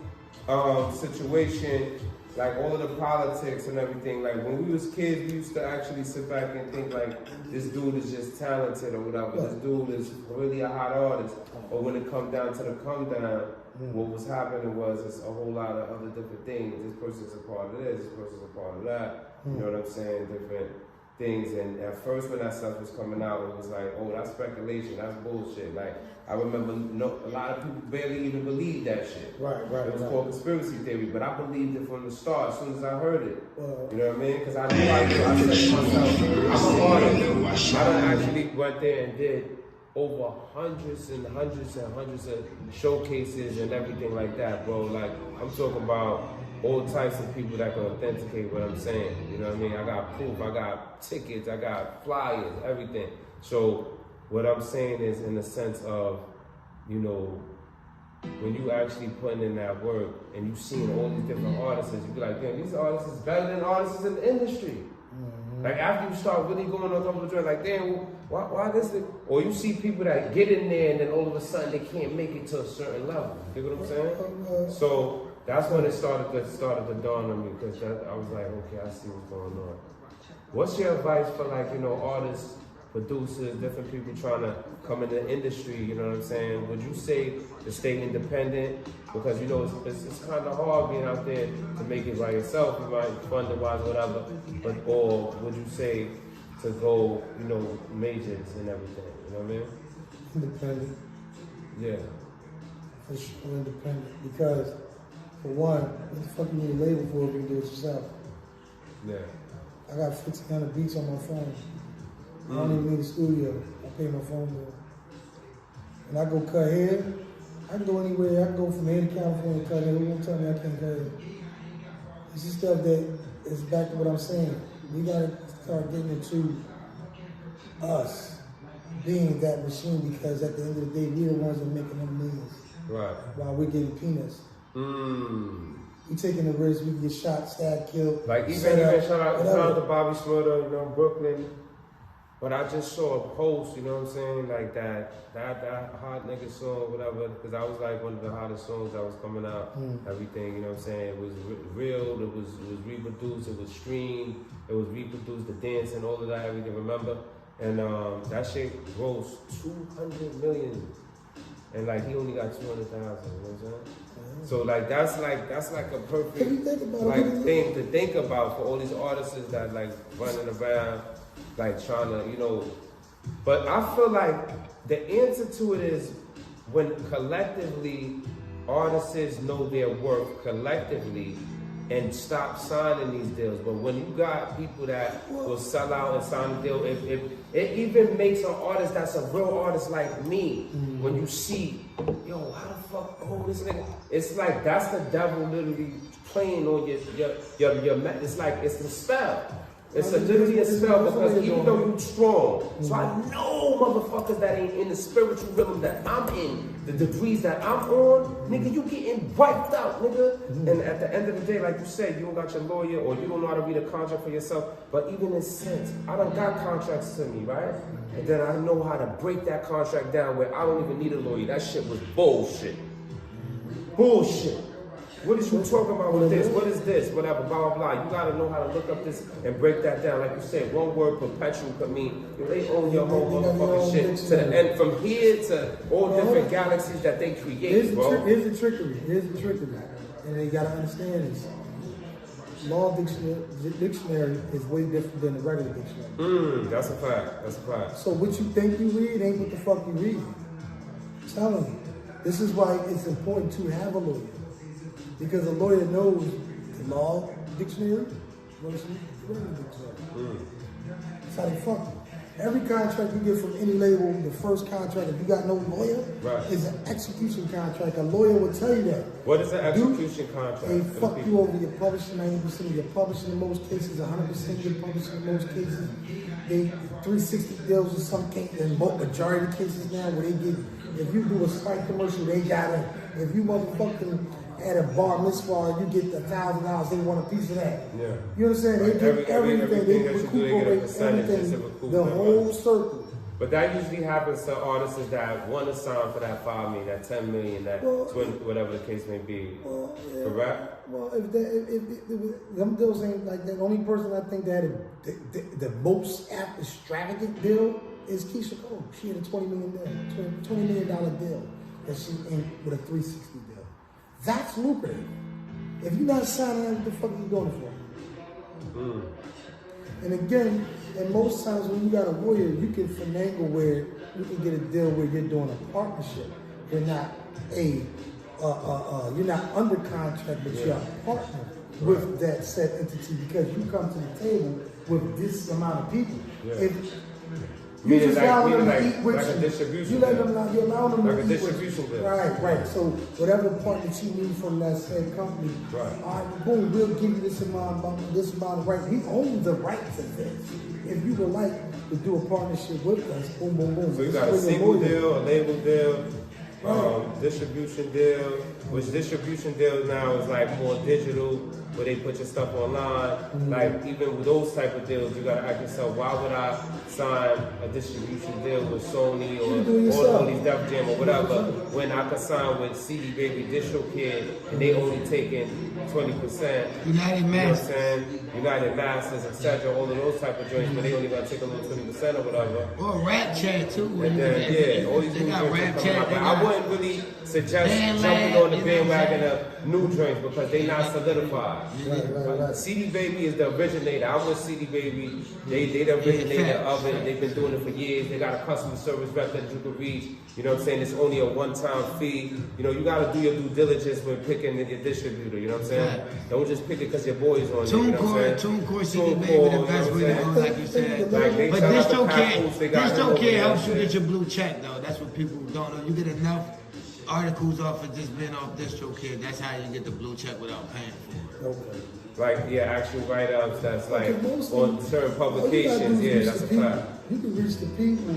situation. Like all of the politics and everything, like when we was kids, we used to actually sit back and think like, this dude is just talented or whatever, this dude is really a hot artist. But when it come down to the come down, what was happening was it's a whole lot of other different things. This person's a part of this person's a part of that. You know what I'm saying? Different things. And at first when that stuff was coming out, it was like, oh, that's speculation, that's bullshit. Like, I remember a lot of people barely even believed that shit. Right. It was called conspiracy theory, but I believed it from the start as soon as I heard it. You know what I mean? Because I knew I said to myself, I'm an artist. I done actually went there and did over hundreds and hundreds of showcases and everything like that, bro. Like, I'm talking about all types of people that can authenticate what I'm saying. You know what I mean? I got proof, I got tickets, I got flyers, everything. So what I'm saying is in the sense of, you know, when you actually putting in that work and you seeing all these different artists, you be like, damn, these artists is better than artists in the industry. Like after you start really going on top of the joint, like damn, why this? Or you see people that get in there and then all of a sudden they can't make it to a certain level. You know what I'm saying? So that's when it started to dawn on me, because I was like, okay, I see what's going on. What's your advice for, like, you know, artists, producers, different people trying to come in the industry, you know what I'm saying? Would you say to stay independent? Because, you know, it's kind of hard being out there to make it by yourself, you might funding-wise, whatever, but, or would you say to go, you know, majors and everything, you know what I mean? Independent. Yeah. For sure, independent. Because, for one, what the fuck you need a label for if you can do it yourself? Yeah. I got 1,500 beats on my phone. I don't even need a studio. I pay my phone bill. And I go cut hair. I can go anywhere. I can go from here to California and cut hair. Who won't tell me I can't cut hair? This is stuff that is back to what I'm saying. We gotta start getting into us being that machine, because at the end of the day, we're the ones that are making them millions. Right. While we're getting peanuts. We taking the risk, we can get shot, stabbed, killed. Like even shout out to Bobby Schmurder, you know, Brooklyn. But I just saw a post, you know what I'm saying, like that hot nigga song, whatever, because I was like one of the hottest songs that was coming out, everything, you know what I'm saying. It was real, it was reproduced, it was streamed, it was reproduced, the dance and all of that, everything, remember? And that shit grows 200 million. And like he only got 200,000, you know what I'm saying? So like that's like a perfect like thing to think about for all these artists that like running around like trying to, you know. But I feel like the answer to it is when collectively artists know their worth collectively and stop signing these deals. But when you got people that will sell out and sign a deal, it even makes an artist that's a real artist like me, when you see, yo, how the fuck, oh, this nigga, it's like that's the devil literally playing on your it's like, it's the spell. It's literally a spell because even though you strong, so I know motherfuckers that ain't in the spiritual rhythm that I'm in, the degrees that I'm on, nigga, you getting wiped out, nigga. And at the end of the day, like you said, you don't got your lawyer or you don't know how to read a contract for yourself. But even in sense, I done got contracts to me, right? And then I know how to break that contract down where I don't even need a lawyer. That shit was bullshit. Bullshit. What is you talking about with this? What is this? Whatever, blah, blah, blah. You gotta know how to look up this and break that down. Like you said, one word perpetual could mean they own your whole motherfucking shit to the end, from here to all different galaxies that they create, bro. Here's the trickery. And they gotta understand this. Law dictionary is way different than the regular dictionary. That's a fact. That's a fact. So what you think you read ain't what the fuck you read. I'm telling you. This is why it's important to have a lawyer. Because a lawyer knows the law dictionary versus the regular dictionary. That's how they fuck you. Every contract you get from any label, the first contract, if you got no lawyer, is an execution contract. A lawyer will tell you that. What is an execution contract? They fuck you over your publishing 90% of your publishing in most cases, 100% of your publishing in most cases. They 360 deals in some cases, in majority of cases now, where they get, if you do a spike commercial, they got it. If you motherfucking at a bar mitzvah, you get $1,000, they want a piece of that. Yeah. You understand? They get everything, they recuperate everything, the whole circle. But that usually happens to artists that want to sign for that $5 million, that $10 million, that whatever the case may be. Correct? Well, if them deals ain't like that, the only person I think that had the most extravagant deal is Keisha Cole. She had a $20 million deal that she in with a 360 deal. That's lucrative. If you're not signing, what the fuck are you doing it for? And again, and most times when you got a lawyer, you can finagle where you can get a deal where you're doing a partnership. You're not you're not under contract, but you're a partner with that said entity because you come to the table with this amount of people. You just allow them to eat with you. You let them allow them to eat with you. Right. So whatever part that you need from that said company, all right, boom, we'll give you this amount of right. He owns the right to this. If you would like to do a partnership with us, boom, boom, boom. So you got a single deal, a label deal, distribution deal, which distribution deal now is like more digital, where they put your stuff online. Like even with those type of deals, you gotta ask yourself, why would I sign a distribution deal with Sony or all these Def Jam or whatever when I could sign with CD Baby DistroKid and they only taking 20%. United Masters. United Masters, etc. All of those type of joints, but they only gonna take a little 20% or whatever. Or Rap Chat too. And then, all these new joints coming out. But I wouldn't really suggest jumping on the bandwagon of new joints because they not solidified. CD Baby is the originator. I was CD Baby. They the originator of it. They've been doing it for years. They got a customer service rep that you can reach. You know what I'm saying? It's only a one-time fee. You know, you got to do your due diligence when picking your distributor. You know what I'm saying? Don't just pick it because your boy's on it. You know what I'm saying? TuneCore, CD Baby, the best way to go, like you said. But DistroKid helps you get your blue check, though. That's what people don't know. You get enough articles off of just being off DistroKid. That's how you get the blue check without paying for it. Okay. Like, actual write-ups that's like on certain publications. That's a fact. You can reach the people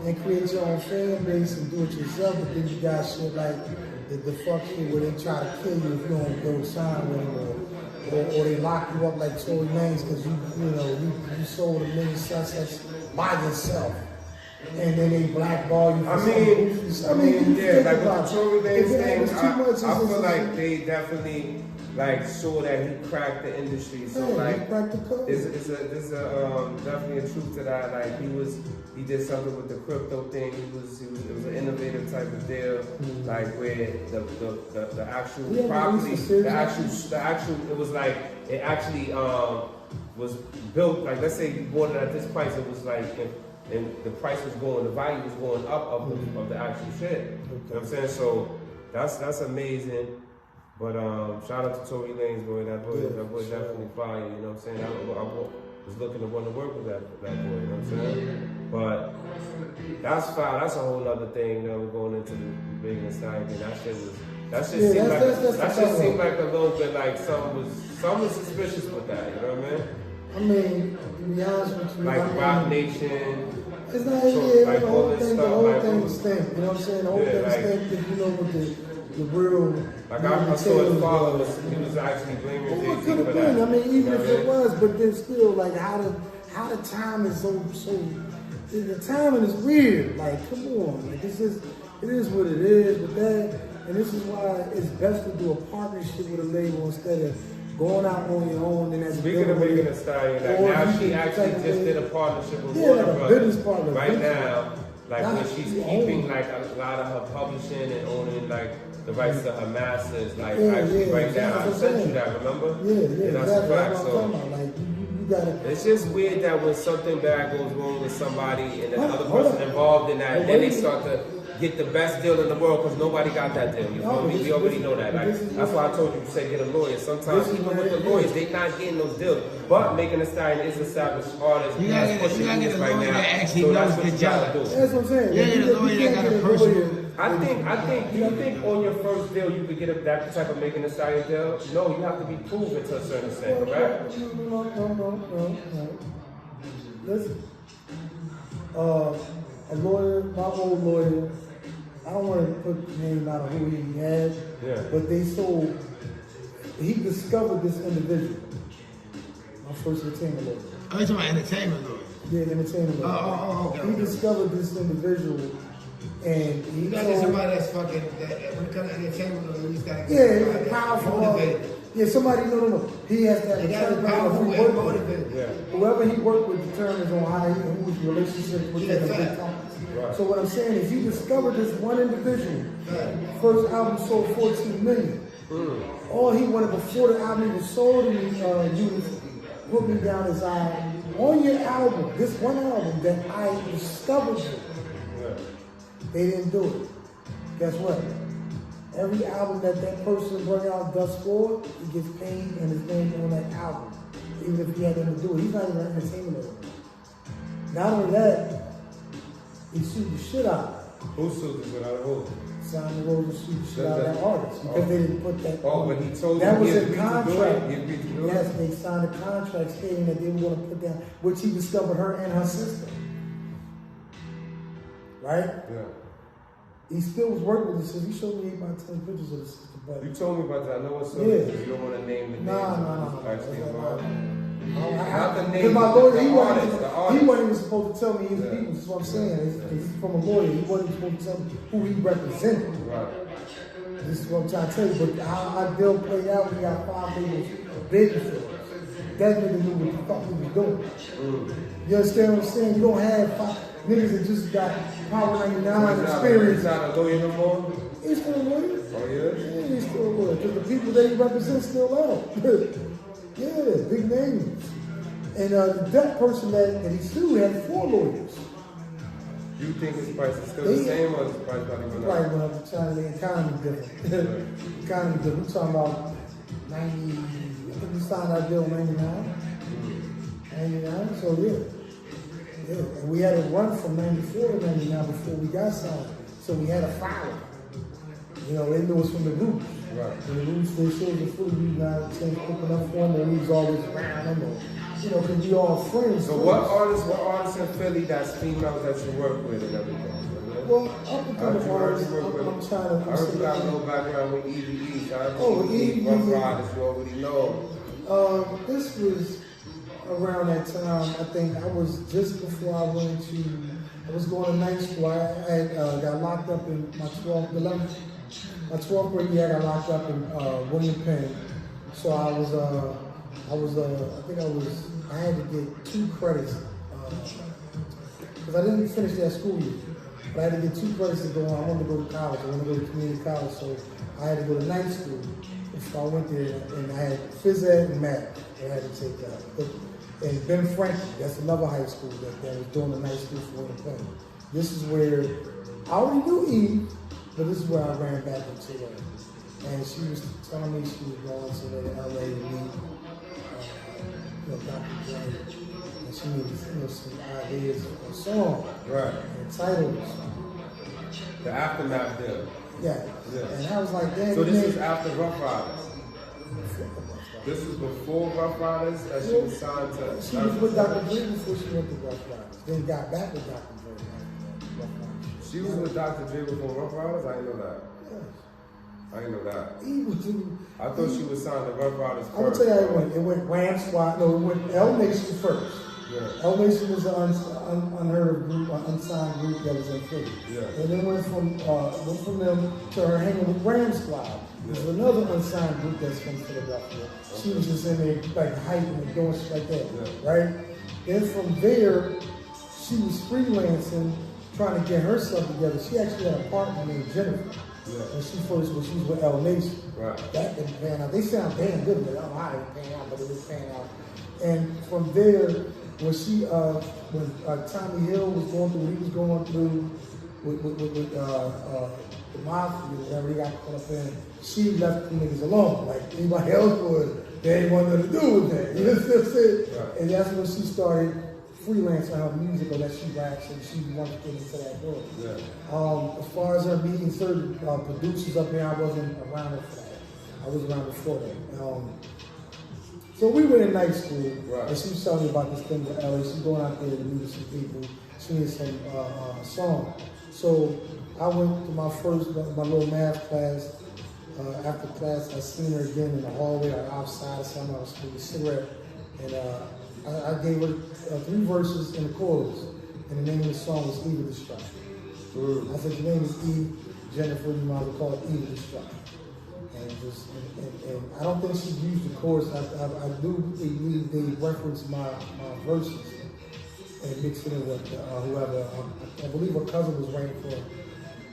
and create your own fan base and do it yourself, but then you got shit like the fuck shit where they try to kill you if you don't go sign with them, or they lock you up like Tory Lanez because you sold a million sunsets by yourself. and then they blackball you. I mean, yeah, like with the Tory Lanez thing, I feel like they definitely like saw that he cracked the industry. So like, there's definitely a truth to that. Like he did something with the crypto thing. It was an innovative type of deal, like where the actual property, it was like it actually was built. Like let's say you bought it at this price, it was like. And the price was going, the value was going up of the actual shit. You know what I'm saying? So that's amazing. But shout out to Tory Lanez, boy. That boy definitely fire. You know what I'm saying? I was looking to want to work with that boy. You know what I'm saying? But that's fire. That's a whole other thing. You know, we're going into the Megastar thing. That shit seemed like a little bit like something was suspicious with that. You know what I mean? I mean, to be honest with you, like Rock Nation. It's not like the whole thing was stink. You know what I'm saying? The whole thing was stink because you know what the real. Like I saw his father he was actually blaming Jay-Z for that. I mean, even if it was, but then still, like how the time is so the timing is weird. Like, come on, like it is what it is with that, and this is why it's best to do a partnership with a label instead of going out on your own. And that's speaking of Megastar, like now she actually just did a partnership with Warner Brothers right now. Like when she's keeping like a lot of her publishing and owning like the rights to her masters, like actually right now. I sent you that, remember? Yeah, and that's a fact. So like, you gotta. It's just weird that when something bad goes wrong with somebody and the other person involved in that, then they start to get the best deal in the world because nobody got that deal. You feel me? We already know that. Like that's why I told you to say get a lawyer. Sometimes even with the lawyers, they not getting those deals. But Megastar is established artist. You gotta get a lawyer that actually knows the job. That's what I'm saying. You gotta get a lawyer that got a personal. Do you think on your first deal you could get that type of Megastar deal? No, you have to be proven to a certain extent, correct? No. Listen, a lawyer, my old lawyer, I don't want to put the name out of who he had, but he discovered this individual. My first entertainment lawyer. Oh, you're talking about entertainment lawyer? Yeah, entertainment lawyer. Okay. He discovered this individual, and he got somebody that's fucking, when it comes to entertainment lawyer, he's got to get powerful. Yeah, somebody, no. He has to have a powerful motivated. Yeah. Whoever he worked with determines on how whose relationship with him. Right. So what I'm saying is he discovered this one individual. First album sold 14 million. All he wanted before the album was sold in units, put me down his eye. On your album, this one album that I discovered you, they didn't do it. Guess what? Every album that person brought out thus far, he gets paid and his name on that album. Even if he had nothing to do it. He's not even an entertainment anymore. Not only that, he sued the shit out. Who sued the shit out of who? Simon Rose sued the shit out of that artist because they didn't put that. But he told that was a contract. Yes, they signed a contract stating that they were going to put down, which he discovered her and her sister. Right? Yeah. He still was working with the sister. He showed me 8 by 10 pictures of the sister. But you told me about that. I know what's up. You don't want to name the name. No. Actually, not the name. My lawyer, he wasn't even supposed to tell me his people. That's what I'm saying. He's from a lawyer. He wasn't supposed to tell me who he represented. Right. This is what I'm trying to tell you. But how our deal played out, we got 5 labels bidding for it. That nigga knew what the fuck he was doing. You understand what I'm saying? You don't have 5 niggas that just got Power 99 experience. He's not a lawyer no more? He's still a lawyer. Oh, yeah? Yeah, he's still a lawyer. Because the people that he represents still out. Yeah, big names. And that person that he sued had 4 lawyers. You think his price is still the same or his price probably went up? Right, when I'm trying to the economy different. Economy different. We're talking about 90, I think we signed our deal in 99. 99, so yeah. Yeah, and we had a run from 94 to 99 before we got signed. So we had a file. You know, they knew us from the roots. Right. And the roots, they showed the food, we got to open up for them, and we was always around them. You know, because we all friends. So what artists in Philly that's females that you work with and everything? Well, up until the artists, I'm trying to... I heard you got a little background with EVE. EVE. Rough Riders, you already know. This was around that time. I think I was just before I went to I was going to night school. I had got locked up in my 12th grade year. I got locked up in William Penn. So I had to get 2 credits because I didn't finish that school year. But I had to get 2 credits to go on. I wanted to go to college. I wanted to go to community college, so I had to go to night school. So I went there and I had phys ed and math. I had to take that. And Ben Franklin, that's another high school that was doing the night school for William Penn. This is where I already knew Eve, but this is where I ran back into her. And she was telling me she was going to LA to meet Dr. Dre. And she needed some ideas for a song. Right. And titles. The Aftermath deal. Yeah. And I was like, damn. So this is after Rough Riders? This was before Rough Riders that she was signed to? She was with Dr. Dre before she went to Rough Riders. Then got back with Dr. Dre. She was with Dr. Dre before Rough Riders? I didn't know that. Yes. I didn't know that. I thought she was signed to Rough Riders first. I'm gonna tell you how it went. It went Ram Squad. No, it went L Nation first. Yeah. L Nation was an unheard of group, an unsigned group that was in Philly. Yeah. And then went from them to her hanging with Ram Squad. There's another unsigned group that's from Philadelphia. She was just in there like hyping and doing shit like that, right? Then from there, she was freelancing, trying to get herself together. She actually had a partner named Jennifer. When she was with L Nation. Right. That didn't pan out. They sound damn good, but I don't know how it pan out, but it was pan out. And from there, when Tommy Hill was going through what he was going through with the mafia, whatever he got caught up in, she left the niggas alone. Like anybody else would, they ain't want nothing to do with that. You know what I'm saying? Right. And that's when she started freelance on her music, or that she raps, and she wanted to get into that door. Yeah. As far as her meeting certain producers up there, I wasn't around her for that. I was around before that. So we were in night school, and she was telling me about this thing with LA. She's going out there to meet with some people. She needed some song. So I went to my little math class. After class, I seen her again in the hallway or outside or something. I was smoking a cigarette, and I gave her 3 verses and a chorus, and the name of the song was Eve of Destruction. I said, your name is Eve, Jennifer, you might as well call it Eve of Destruction. And I don't think she used the chorus. I do believe they referenced my verses and mixed it in with whoever. I believe her cousin was writing for her,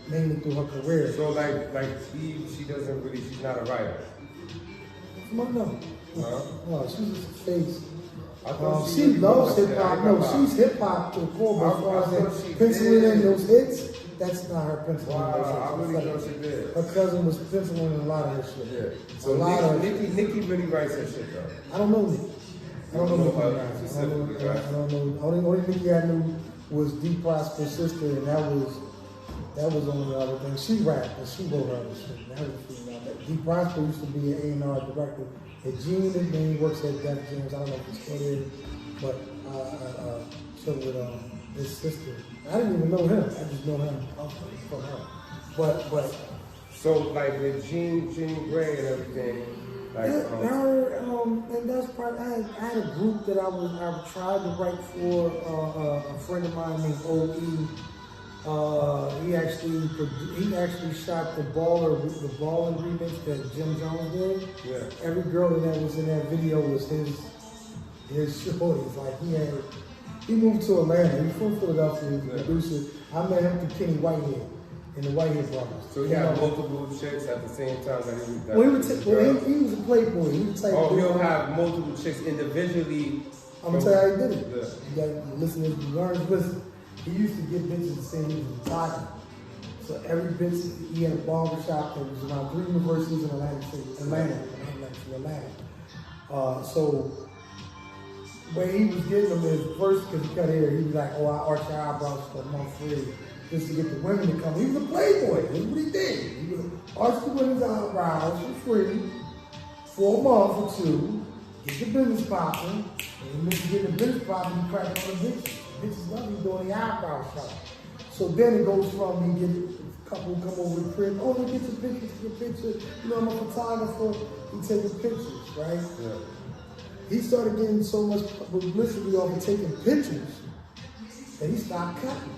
mainly through her career. So like Eve, she's not a writer? No, she's just a face. She she loves hip hop. No, she's hip hop to the core, but as far as penciling in those hits, that's not her penciling. Wow, I really thought she did. Her cousin was penciling in a lot of her shit. Yeah. So Nikki really writes her shit though. I don't know Nikki. I don't know Nikki. I don't know. Only Nikki I knew was D. Prosper's sister, and that was on the other thing. She rapped and she wrote her other shit. That was D. Prosper used to be an A&R director. And Gene, his name works at Def Jams. I don't know if he's still there, but so with his sister. I didn't even know him. I just know him from her. But so like with Gene Gray and everything, like and that's part. I had a group that I tried to write for a friend of mine named O.E. He actually shot the Baller remix that Jim Jones did. Yeah. Every girl that was in that video was his shorties. Like he moved to Atlanta. He's from Philadelphia. He's a producer. I met him through Kenny Whitehead in the Whitehead Brothers. So he had multiple chicks at the same time that he was. He was a playboy. He was type. He'll have multiple chicks individually. I'm gonna tell you how he did it. Yeah. You gotta listen to listen. He used to get bitches to say he was retired. So every bitch, he had a barbershop that was around 3 universities in Atlanta. So when he was getting them is first, because he cut hair, he was like, I arch your eyebrows for a month free, just to get the women to come. He was a playboy. That's what he did. He would arch the women's eyebrows for free for a month or 2, get the business popping, and when you get the business popping, you crack on the bitches. Bitches love you doing the eyebrow shop. So then it goes from he get a couple come over the crib, let me get your picture. You know, I'm a photographer, he taking pictures, right? Yeah. He started getting so much publicity off of taking pictures that he stopped cutting.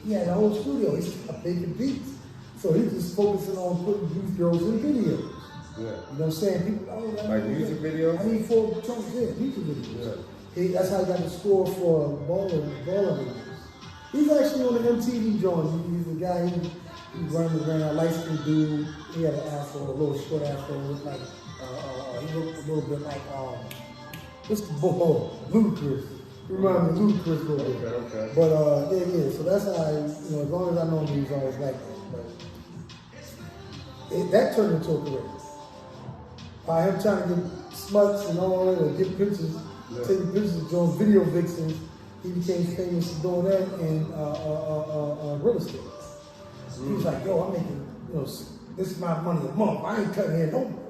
He had a whole studio. He's making beats. So he's just focusing on putting youth girls in videos. Yeah. You know what I'm saying? People, like music videos? I need 4 trunks, music videos. Yeah. That's how he got the score for Baller Movies. He's actually on the MTV joint. He's the guy, he running around, a light-skinned dude. He had an afro, a little short afro, looked like, he looked a little bit like, what's the Ludacris. He reminded me of Ludacris a little bit. Okay. But, yeah, so that's how as long as I know him, he's always like that. But that turned into a career. By him trying to get smuts and all that, or get pictures, taking pictures, doing video vixens, he became famous for doing that in real estate. He was like, yo, I'm making, this is my money a month. I ain't cutting hair no more.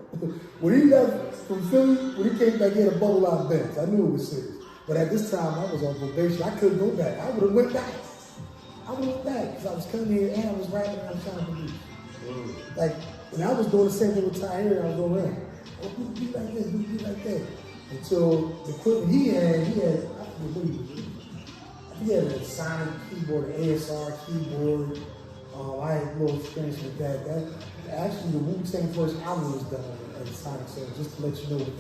When he left from Philly, when he came back, he had a bubble out bench. I knew it was serious. But at this time, I was on probation. I couldn't go back. I would have went back. Because I was coming here and I was rapping and I was trying to produce. Like, and I was doing the same thing with Tyre. I was doing that. Oh, we do like this, we do like that. Until the equipment he had, he had a Sonic keyboard, an ASR keyboard. I had a little experience with that. Actually, the Wu-Tang first album was done on Sonic, so just to let you know what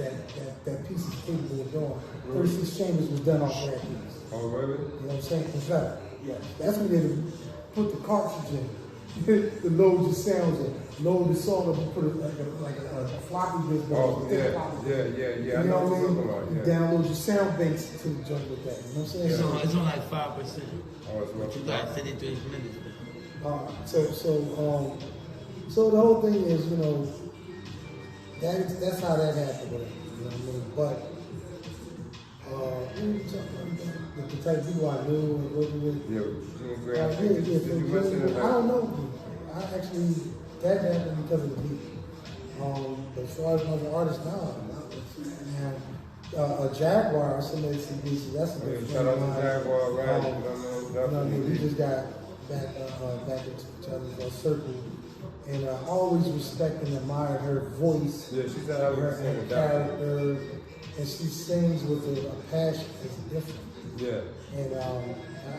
that piece is capable of doing. 36 Chambers was done off of that piece. Oh, really? You know what I'm saying? In fact, yeah. That's when they put the cartridge in. To load your sounds in, load the song up and put it like a floppy disk. Oh, yeah. You know what I mean? You download your sound banks to the joint with that. You know what I'm saying? Yeah. So it's on like 5%. Oh, it's but you got 53 minutes. So the whole thing is, that's how that happened with it. You know what I mean? But the type of people I knew and working with. I don't know. I actually, that happened because of the beat. But as far as another artist now, Jaguar, somebody said that's a good shout out to Jaguar Wright. We just got back into each other's circle. And I always respect and admire her voice. Yeah, she's her character. And she sings with a passion that's different. Yeah. And I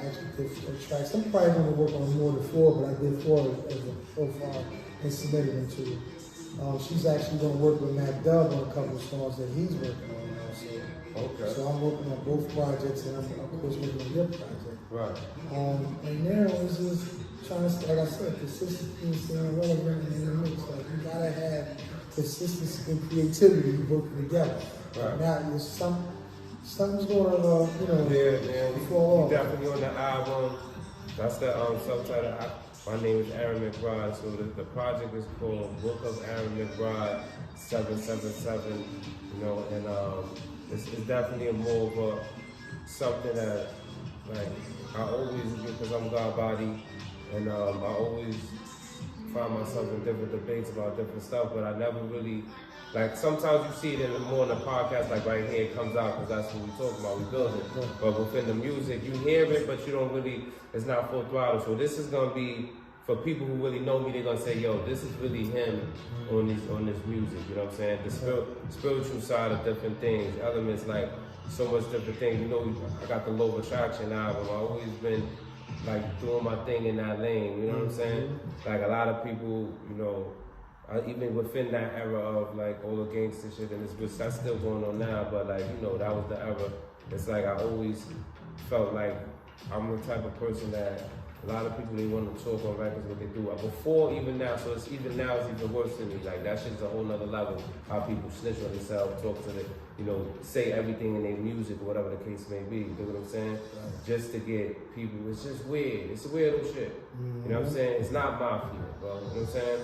actually did 4 tracks. I'm probably going to work on more than 4, but I did 4 so far and submitted them to her. She's actually going to work with Dubb on a couple of songs that he's working on now. Okay. So I'm working on both projects, and I'm of course working on your project. Right. And now it's just trying to, like I said, consistency and staying relevant in the mix. Like you gotta have consistency and creativity working together. Right. Now something's going to, fall off. Definitely on the album. That's the subtitle. My name is Aaron McBride. So the project is called Book of Aaron McBride 777. And it's definitely more of something that I always do because I'm God body, and I always find myself in different debates about different stuff, but I never really, sometimes you see it more in the podcast, right here it comes out because that's what we talk about, we build it. But within the music, you hear it, but you don't really, it's not full throttle. So this is going to be, for people who really know me, they're going to say, yo, this is really him on this music, you know what I'm saying? The spiritual side of different things, elements so much different things. I got the Low Attraction album. I've always been doing my thing in that lane, you know what I'm saying? A lot of people, even within that era of all the gangster shit, and that's still going on now, but that was the era. It's I always felt like I'm the type of person that a lot of people, they want to talk on records what they do. Before, even now, so it's even worse than me. That shit's a whole nother level. How people snitch on themselves, talk to say everything in their music or whatever the case may be. You know what I'm saying? Right. Just to get people, it's just weird. It's a weirdo shit. You know what I'm saying? It's not mafia, bro. You know what I'm saying?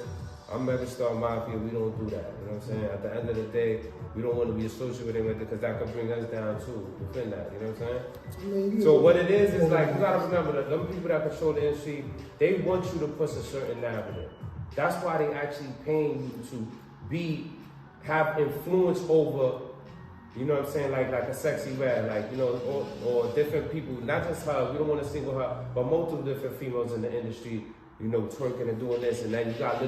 I'm Megastar Mafia, we don't do that. You know what I'm saying? At the end of the day, we don't want to be associated with it because that could bring us down too, within that. You know what I'm saying? So what it is you gotta remember that them people that control the industry, they want you to push a certain narrative. That's why they actually paying you to have influence over, you know what I'm saying, like a sexy red, or different people, not just her, we don't want to single her, but multiple different females in the industry, twerking and doing this, and then you got little